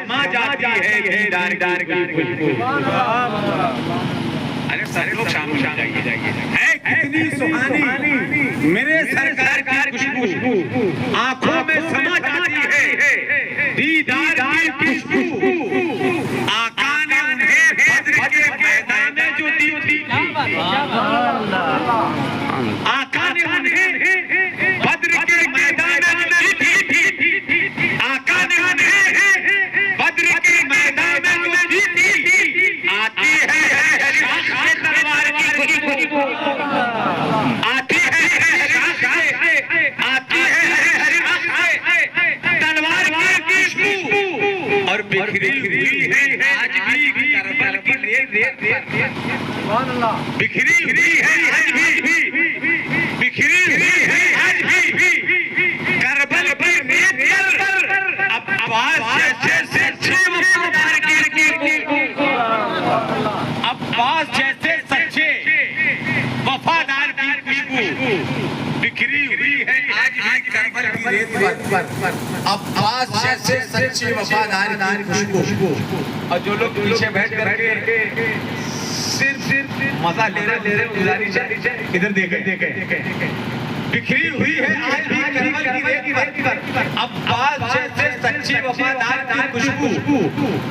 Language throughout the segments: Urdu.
سما جاتی ہے دیدار کی خوشبو. ارے سارے لوگ شامل جائیے ہے کتنی سہانی میرے سرکار کی خوشبو, آنکھوں میں سما جاتی ہے دیدار کی خوشبو. آقا نے انہیں بدر کے میدان میں جو دی تھی, آقا نے انہیں بدر کے میدان میں جو دی تھی, آقا نے انہیں بدر کے میدان میں جو دی تھی. آتی ہے تلوار کی خوشبو, آتی ہے تلوار کی خوشبو, اور بکھری ہوئی ہے آج بھی کربل کی ریت. بکھری ہوئی ہے آج بھی, بکھری ہوئی ہے آج بھی کربل کی ریت پر. عباس جیسے سچے وفادار کی, عباس جیسے سچے وفادار کی خوشبو بکھری ہوئی ہے آج بھی کربل کی ریت پر. عباس جیسے سچے وفادار کی خوشبو. اور جو لوگ پیچھے بیٹھ کر کے صرف مزہ لے رہے گزارش ہے ادھر دیکھیں, بکھری ہوئی ہے آج بھی کربل کی ریت پر. عباس جیسے سچے وفادار کی خوشبو.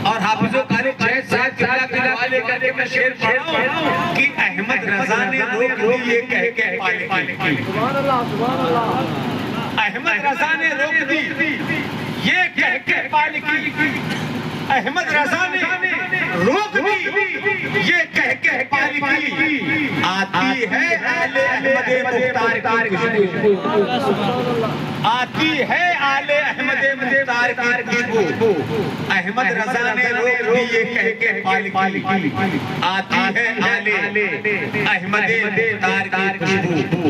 اور حافظ و قاری جیسے صاحب قبلہ کے حوالے کر کے میں شعر پڑھا ہوں کہ احمد رضا نے روک دی یہ کہہ کے پالکی. احمد رضا نے روک دی یہ کہہ کے پالکی. احمد رضا نے روک دی یہ کہہ کے پالکی. آتی ہے آل احمد مختار کی خوشبو, آتی ہے آل احمد مختار کی خوشبو. احمد رضا نے روک دی یہ کہہ کے پالکی. آتی ہے آل احمد مختار کی خوشبو,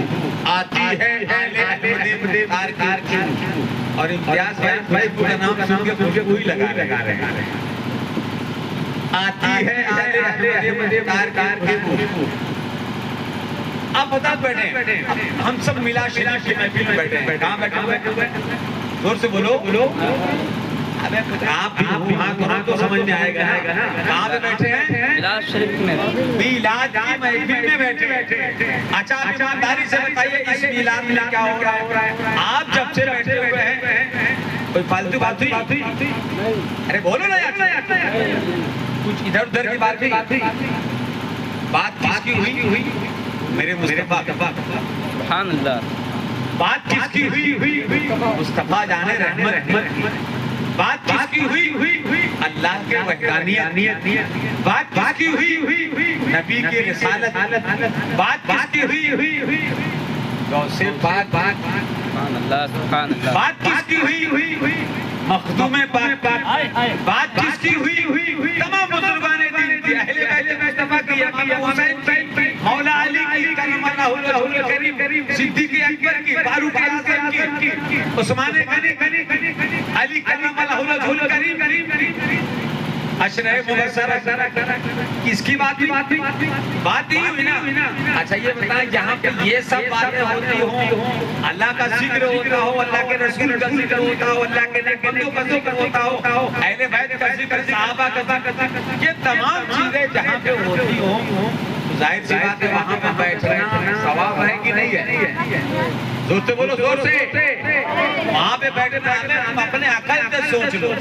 آتی ہے آل احمد مختار کی خوشبو. اور امتیاز بھائی کا نام سن کے مجھے وہی لگا رہے ہیں. آتی ہے آل احمد مختار کی خوشبو. آپ بتا بیٹھے ہم سب ملا شریف کی محفل میں بیٹھے ہیں. کہاں بیٹھے ہوئے؟ زور سے بولو. آپ وہاں تو سمجھ میں آئے گا. کہاں پہ بیٹھے ہیں؟ میلاد شریف میں, میلاد کی محفل میں بیٹھے. اچھا ایمانداری سے بتائیے اس میلاد میں کیا ہو رہا ہے؟ آپ جب سے بیٹھے ہوئے ہیں کوئی فالتو بات ہوئی؟ ارے بولو نا یار, کچھ ادھر ادھر کی بات ہوئی؟ بات کس کی ہوئی؟ میرے مصطفیٰ. سبحان اللہ. بات کس کی ہوئی؟ مصطفیٰ جان رحمت. بات کس کی ہوئی؟ اللہ کے وحدانیت. بات کس کی ہوئی؟ نبی کی رسالت. بات کس کی ہوئی؟ غوث پاک. بات کس کی ہوئی؟ مخدوم پاک. بات کس کی ہوئی؟ تمام بزرگان دین کی, اہل بیت مصطفیٰ کی, امام حسین کی, مولا علی کی, کرم اللہ وجہہ الکریم, صدیق اکبر کی, فاروق اعظم کی, عثمان غنی, علی کرم اللہ وجہہ الکریم, اشرح مبشرہ. کس کی بات ہی ہوئی نا. اچھا یہ بتائیں جہاں پہ یہ سب باتیں ہوتی ہوں, اللہ کا ذکر ہوتا ہو, اللہ کے رسول کا ذکر ہوتا ہو, اللہ کے بندوں کا ذکر ہوتا ہو, اہل بیت کا ذکر, صحابہ کا ذکر, یہ تمام چیزیں جہاں پہ ہوتی ہوں ظاہر سی بات ہے وہاں پہ بیٹھنا ثواب ہے کہ نہیں ہے؟ زور سے بولو, زور سے. وہاں پہ بیٹھنا ہم اپنے عقل سے سوچ لو.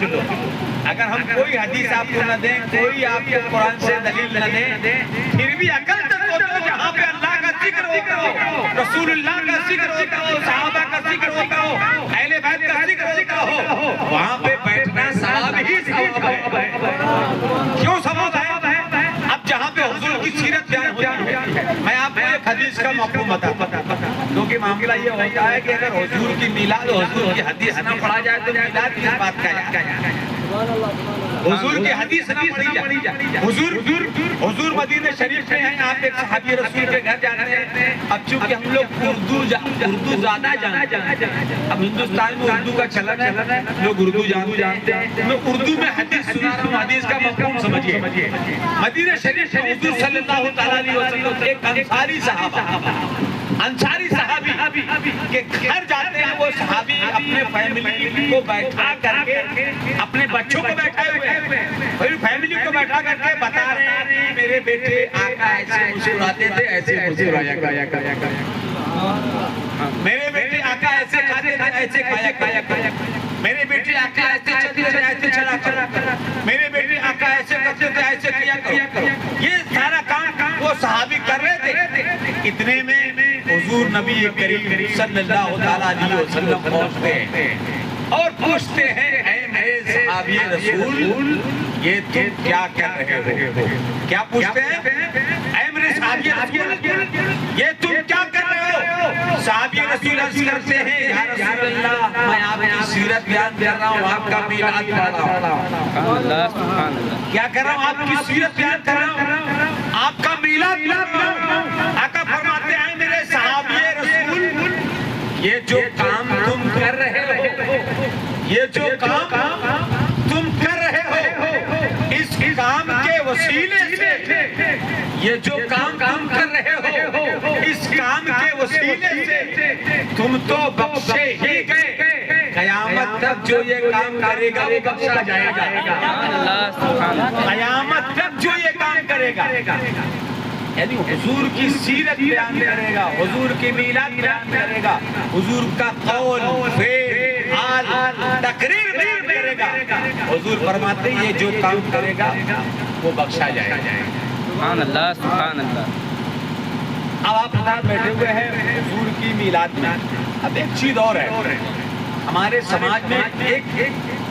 اگر ہم کوئی حدیث آپ کو نہ دیں, کوئی آپ کو قرآن سے دلیل نہ دیں, پھر بھی عقل سے سوچو جہاں پہ اللہ کا ذکر ہوتا ہو, رسول اللہ کا ذکر ہوتا ہو, صحابہ کا ذکر ہوتا ہو, اہل بیت کا ذکر ہوتا ہو, وہاں پہ بیٹھنا ثواب ہی ثواب ہے. کیوں ثواب ہے؟ اب جہاں پہ حضور کی سیرت بیان ہوتی ہے, میں آپ کو ایک حدیث کا مفہوم بتاتا ہوں, کیونکہ معاملہ یہ ہوتا ہے کہ اگر حضور کی میلاد و حضور کی حدیث نہ پڑھا جائے تو میلاد کس بات کا ہے؟ حضور کی حدیث نہ پڑھی جائے. حضور مدینہ شریف میں ہیں, آپ ایک صحابی رسول کے گھر جاتے ہیں. اب چونکہ ہم لوگ اردو زیادہ جانتے ہیں, اب ہندوستان میں اردو کا چلن ہے, لوگ اردو جانتے ہیں. میں اردو میں حدیث سنا رہا ہوں, حدیث کا مفہوم سمجھیے. مدینہ شریف میں حضور صلی اللہ علیہ وسلم ایک انصاری صحابہ صحابی کہ گھر جاتے ہیں وہ صحابی اپنے فیملی کو بیٹھا کر کے اپنے بچوں کو بیٹھائے ہوئے پھر فیملی کو بیٹھا کر کے بتا رہے ہیں کہ میرے بیٹے آقا ایسے مسکراتے تھے ایسے مسکرایا کرتے میرے بیٹے آقا ایسے کھاتے تھے ایسے کھایا میرے بیٹے آقا ایسے چلتے تھے ایسے چلا کرا میرے بیٹے آقا ایسے کرتے تھے ایسے کیا کرو یہ سارا کام وہ صحابی کر رہے تھے اتنے میں حضور نبی کریم صلی اللہ علیہ وسلم پہنچتے ہیں اور پوچھتے ہیں اے میرے صحابی رسول یہ تم کیا کر رہے ہو کیا پوچھتے ہیں اے میرے صحابی رسول یہ تم کیا کر رہے ہو صحابی رسول عرض کرتے ہیں یا رسول اللہ میں آپ کی سیرت بیان کر رہا ہوں آپ کا میلاد پڑھ رہا ہوں کیا کر رہا ہوں آپ کی سیرت بیان کر رہا ہوں آپ کا میلاد پڑھ رہا ہوں آقا فرماتے ہیں میرے صحابی رسول یہ جو کام تم کر رہے ہو یہ جو کام تم کر رہے ہو اس کام کے وسیلے سے یہ جو کام تم کر رہے ہو اس کام کے وسیلے سے تم تو بخشے ہی گئے قیامت تک جو یہ کام کرے گا وہ بخشا جائے گا قیامت تک جو یہ کام کرے گا یعنی حضور کی سیرت بیان کرے گا حضور کی میلاد بیان کرے گا حضور کا قول فعل حال تقریر بیان کرے گا حضور فرماتے ہیں یہ جو کام کرے گا وہ بخشا جائے گا سبحان اللہ سبحان اللہ اب آپ ساتھ بیٹھے ہوئے ہیں حضور کی میلاد میں اب ایک چیز اور ہے ہمارے سماج میں ایک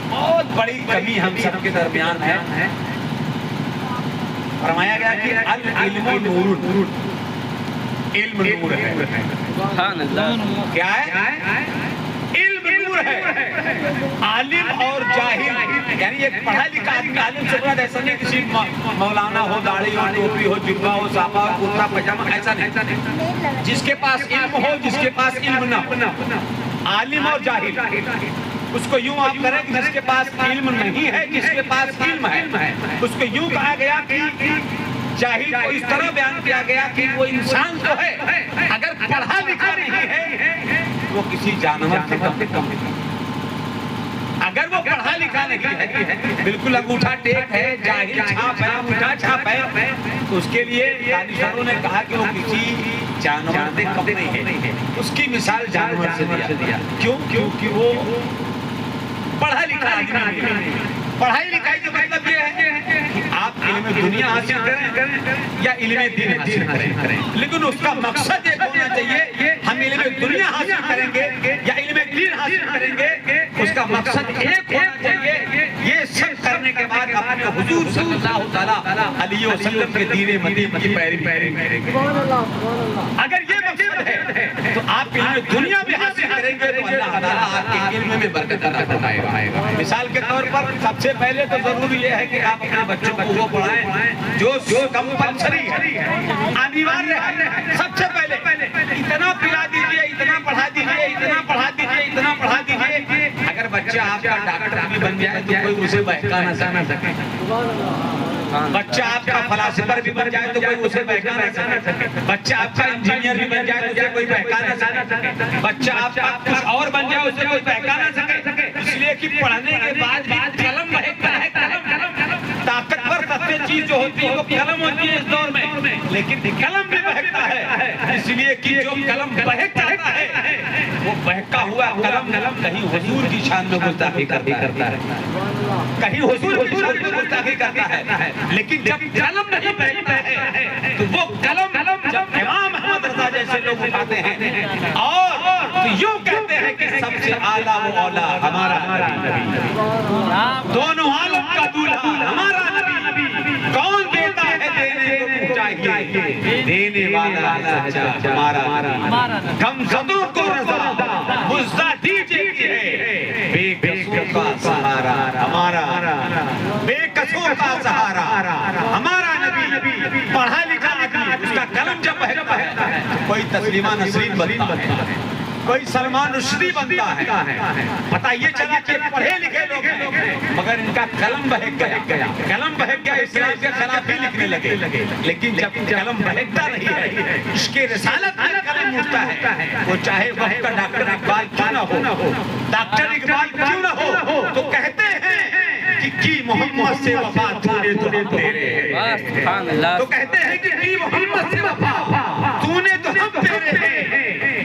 بہت بڑی کمی ہم سب کے درمیان ہے فرمایا گیا کہ العلم نور علم نور ہے سبحان اللہ کیا ہے علم نور ہے عالم اور جاہل یعنی ایک پڑھا لکھا آدمی عالم سے مراد ایسا نہیں کسی مولانا ہو داڑھی ہو ٹوپی ہو جبہ ہو صافہ ہو کرتا پجامہ ایسا نہیں جس کے پاس علم ہو جس کے پاس علم نہ ہو عالم اور جاہل اس کو یوں آپ کریں کہ جس کے پاس علم نہیں ہے جس کے پاس علم ہے اس کو یوں کہا گیا کہ جاہل کو اس طرح بیان کیا گیا کہ وہ انسان تو ہے اگر پڑھا لکھا نہیں ہے وہ کسی جانور سے کم اگر وہ پڑھا لکھا نہیں ہے بالکل انگوٹھا ٹیک ہے جاہل چھاپ ہے انگوٹھا چھاپ ہے تو اس کے لیے دانشوروں نے کہا کہ وہ کسی جانور سے کم نہیں ہے اس کی مثال جانور سے دیا کیوں کیونکہ وہ پڑھا لکھا آدمی پڑھائی لکھائی کا مطلب یہ ہے کہ آپ علم دنیا حاصل کریں یا علم دین حاصل کریں لیکن اس کا مقصد ایک ہونا چاہیے ہم علم دنیا حاصل کریں گے یا علم دین حاصل کریں گے اس کا مقصد ایک ہونا چاہیے یہ سب کرنے کے بعد اپنے حضور صلی اللہ علیہ وسلم کے دین مدین کی پیروی کریں گے اگر یہ مقصد ہے تو آپ علم دنیا بھی حاصل کریں گے تو اللہ تعالیٰ آپ کے علم میں برکت عطا فرمائے گا مثال کے طور پر سب سے پہلے تو ضروری یہ ہے کہ آپ اپنے بچوں کو وہ پڑھائیں جو کمپلسری ہے انیواریہ ہے سب سے پہلے اتنا پلا دیجئے اتنا پڑھا دیجئے اتنا پڑھا دیجئے اتنا پڑھا دیجئے اگر بچہ آپ کا ڈاکٹر بھی بن جائے تو کوئی اسے بہکا نہ سکے بچہ آپ کا فلاسفر بھی بن جائے تو کوئی اسے بہکا نہ سکے بچہ آپ کا انجینئر بھی بن جائے تو اسے کوئی بہکا نہ سکے بچہ آپ کا کچھ اور بن جائے اسے کوئی بہکا نہ سکے اس لیے کہ پڑھنے کے بعد بھی قلم بہکتا ہے طاقتور سستے چیز جو ہوتی ہے وہ قلم ہوتی ہے اس دور میں لیکن قلم بھی بہکتا ہے اس لیے کہ جو قلم بہک جاتا ہے وہ بہکا ہوا قلم کہیں حضور کی شان میں گستاخی کرتا ہے کہیں حضور کی شان میں گستاخی کرتا ہے لیکن جب قلم نہیں بہکتا ہے تو وہ قلم جب امام احمد رضا جیسے لوگ اٹھاتے ہیں اور یوں کہتے ہیں کہ سب سے اعلیٰ وہ اولا ہمارا نبی دونوں عالم کا دولہا ہمارا نبی کون دیتا ہے دینے کو چاہیے دینے والا سچا ہمارا غمزدوں کو رضا مزدہ دیجئے ہے بے قصوں کا سہارا ہمارا بے قصوں کا سہارا ہمارا نبی پڑھا لکھا آدمی اس کا قلم جب بہتا ہے کوئی تسلیمہ نسرین بنتا ہے کوئی سلمان رشدی بنتا ہے، پتہ یہ چلا کہ پڑھے لکھے لوگ ہیں مگر ان کا قلم بہک گیا، قلم بہک گیا، اسلام کے خلاف ہی لکھنے لگے۔ لیکن جب قلم بہکتا نہیں ہے، اس کے رسالت میں قلم اٹھتا ہے، وہ چاہے وقت کا ڈاکٹر اقبال کیوں نہ ہو، ڈاکٹر اقبال کیوں نہ ہو، تو کہتے ہیں کہ کی محمد سے وفا تو نے تو ہم تیرے ہیں، سبحان اللہ، تو کہتے ہیں کہ کی محمد سے وفا تو نے تو ہم تیرے ہیں،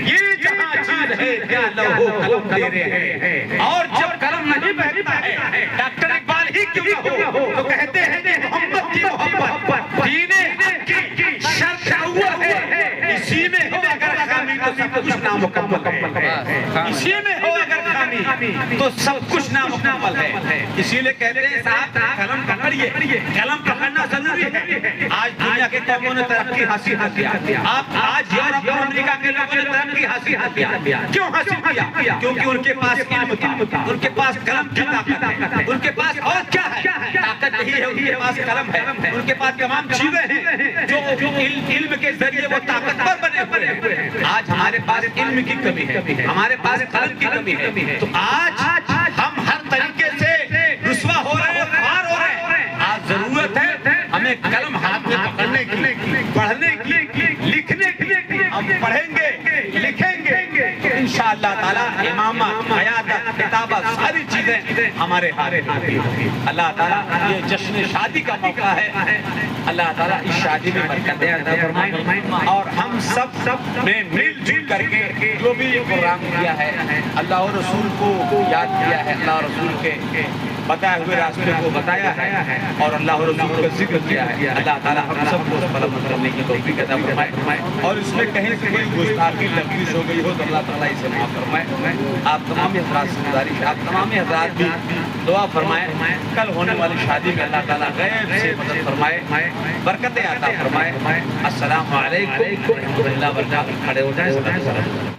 یہ جہاں چیز ہے کیا لوح و قلم تیرے ہیں۔ اور جب قلم نہیں بہتا ہے، ڈاکٹر اقبال ہی کیوں نہ ہو، تو کہتے ہیں کہ محمد کی محبت دین کی شرط اول ہے، اسی میں ہو اگر خامی تو سب کچھ نامکمل ہے، اسی میں ہو اگر خامی تو سب کچھ نامکمل ہے۔ اسی لئے کہتے ہیں صاحب قلم پکڑیے، قلم پکڑنا ضروری ہے۔ آج دنیا کے قوموں نے ترقی حاصل کیا، آپ آج یورپ اور امریکہ کے لوگوں نے ترقی حاصل کیا، کیوں حاصل کیا؟ کیونکہ ان کے پاس علم تھا، ان کے پاس قلم کی طاقت ہے، ان کے پاس اور کیا ہے؟ طاقت نہیں ہے، ان کے پاس قلم ہے، ان کے پاس تمام چیزیں ہیں جو علم کے ذریعے وہ طاقتور بنے ہوئے ہیں۔ آج ہمارے پاس علم کی کمی ہے، ہمارے پاس قلم کی کمی ہے، تو آج ہم ہر طریقے سے رسوا ہو رہے ہیں، خوار ہو رہے ہیں۔ آج ضرورت ہے ہمیں قلم ہاتھ میں پکڑنے کی، پڑھنے کی، لکھنے کی۔ ہم پڑھیں گے، لکھیں گے تو انشاءاللہ تعالی امامت، قیادت، کتابت ساری چیزیں ہمارے ہاتھ میں ہوگی۔ اللہ تعالیٰ یہ جشن شادی کا موقع ہے، اللہ تعالیٰ اس شادی میں برکتیں عطا فرمائے، اور ہم سب میں مل جل کر کے جو بھی یہ پروگرام کیا ہے، اللہ اور رسول کو یاد کیا ہے، اللہ اور رسول کے بتائے ہوئے راستے کو بتایا ہے، اور اللہ اور رسول کا ذکر کیا ہے۔ اللہ تعالیٰ ہم سب کو اس پر عمل کرنے کی توفیق عطا فرمائے، اور اس میں کہیں سے کوئی گستاخی لفظ ہو گئی ہو تو اللہ تعالیٰ اسے معاف فرمائے۔ آپ تمام حضرات سے گزارش ہے، آپ تمام حضرات بھی دعا فرمائیں، کل ہونے والی شادی میں اللہ تعالیٰ غیب سے مدد فرمائے، برکتیں عطا فرمائے۔ السلام علیکم ورحمۃ اللہ وبرکاتہ۔ کھڑے ہو جائیں۔